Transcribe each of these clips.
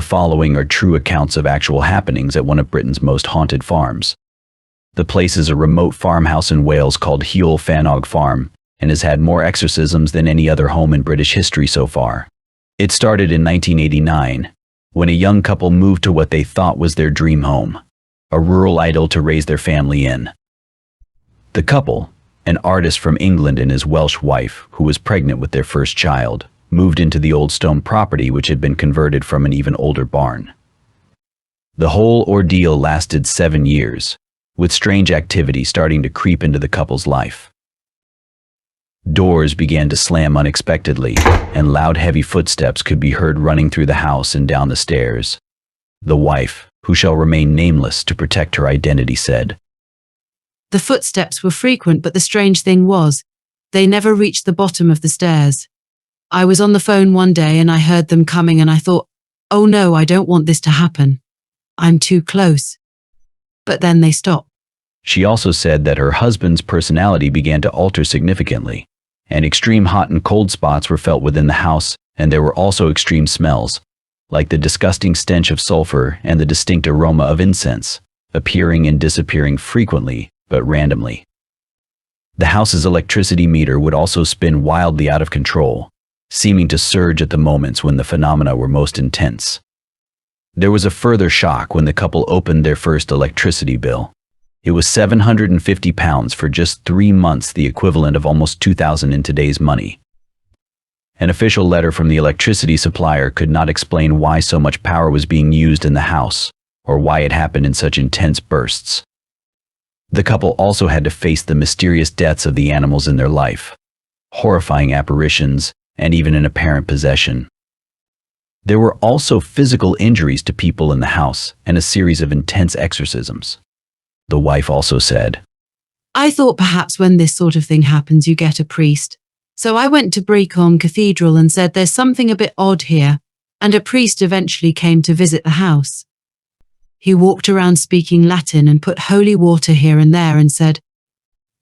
The following are true accounts of actual happenings at one of Britain's most haunted farms. The place is a remote farmhouse in Wales called Hywel Ffannog Farm, and has had more exorcisms than any other home in British history so far. It started in 1989, when a young couple moved to what they thought was their dream home, a rural idyll to raise their family in. The couple, an artist from England and his Welsh wife, who was pregnant with their first child, moved into the old stone property which had been converted from an even older barn. The whole ordeal lasted 7 years, with strange activity starting to creep into the couple's life. Doors began to slam unexpectedly, and loud heavy footsteps could be heard running through the house and down the stairs. The wife, who shall remain nameless to protect her identity, said, "The footsteps were frequent, but the strange thing was, they never reached the bottom of the stairs. I was on the phone one day and I heard them coming and I thought, oh no, I don't want this to happen. I'm too close. But then they stopped." She also said that her husband's personality began to alter significantly, and extreme hot and cold spots were felt within the house, and there were also extreme smells, like the disgusting stench of sulfur and the distinct aroma of incense, appearing and disappearing frequently, but randomly. The house's electricity meter would also spin wildly out of control, seeming to surge at the moments when the phenomena were most intense. There was a further shock when the couple opened their first electricity bill. It was £750 for just 3 months, the equivalent of almost $2,000 in today's money. An official letter from the electricity supplier could not explain why so much power was being used in the house, or why it happened in such intense bursts. The couple also had to face the mysterious deaths of the animals in their life, horrifying apparitions, and even an apparent possession. There were also physical injuries to people in the house and a series of intense exorcisms. The wife also said, "I thought perhaps when this sort of thing happens you get a priest. So I went to Brecon Cathedral and said there's something a bit odd here, and a priest eventually came to visit the house. He walked around speaking Latin and put holy water here and there and said,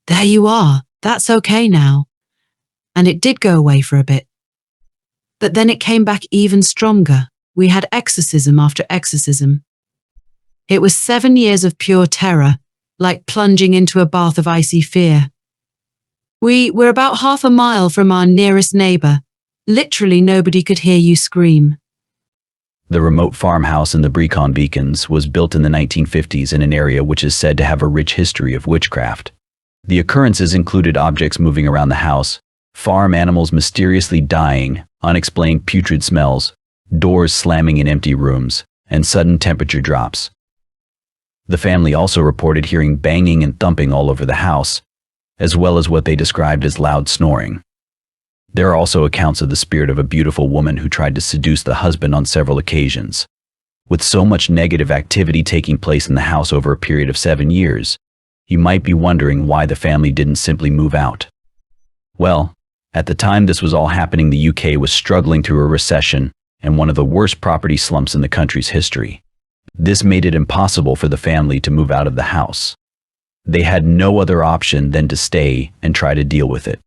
'There you are, that's okay now.' And it did go away for a bit. But then it came back even stronger. We had exorcism after exorcism. It was 7 years of pure terror, like plunging into a bath of icy fear. We were about half a mile from our nearest neighbor. Literally nobody could hear you scream." The remote farmhouse in the Brecon Beacons was built in the 1950s in an area which is said to have a rich history of witchcraft. The occurrences included objects moving around the house, farm animals mysteriously dying, unexplained putrid smells, doors slamming in empty rooms, and sudden temperature drops. The family also reported hearing banging and thumping all over the house, as well as what they described as loud snoring. There are also accounts of the spirit of a beautiful woman who tried to seduce the husband on several occasions. With so much negative activity taking place in the house over a period of 7 years, you might be wondering why the family didn't simply move out. Well, at the time this was all happening, the UK was struggling through a recession and one of the worst property slumps in the country's history. This made it impossible for the family to move out of the house. They had no other option than to stay and try to deal with it.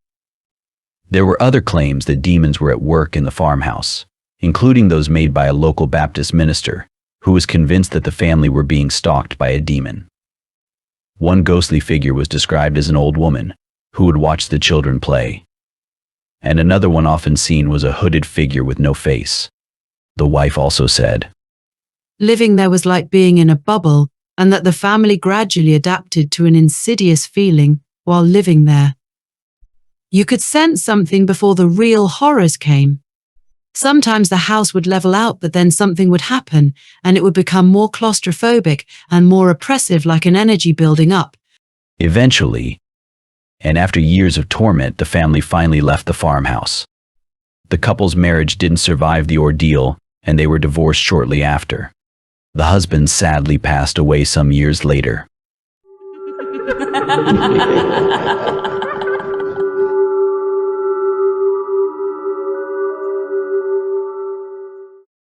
There were other claims that demons were at work in the farmhouse, including those made by a local Baptist minister, who was convinced that the family were being stalked by a demon. One ghostly figure was described as an old woman, who would watch the children play. And another one often seen was a hooded figure with no face. The wife also said, Living there was like being in a bubble, and that the family gradually adapted to an insidious feeling while living there. You could sense something before the real horrors came. Sometimes the house would level out, but then something would happen, and it would become more claustrophobic and more oppressive, like an energy building up. Eventually, and after years of torment, the family finally left the farmhouse. The couple's marriage didn't survive the ordeal, and they were divorced shortly after. The husband sadly passed away some years later.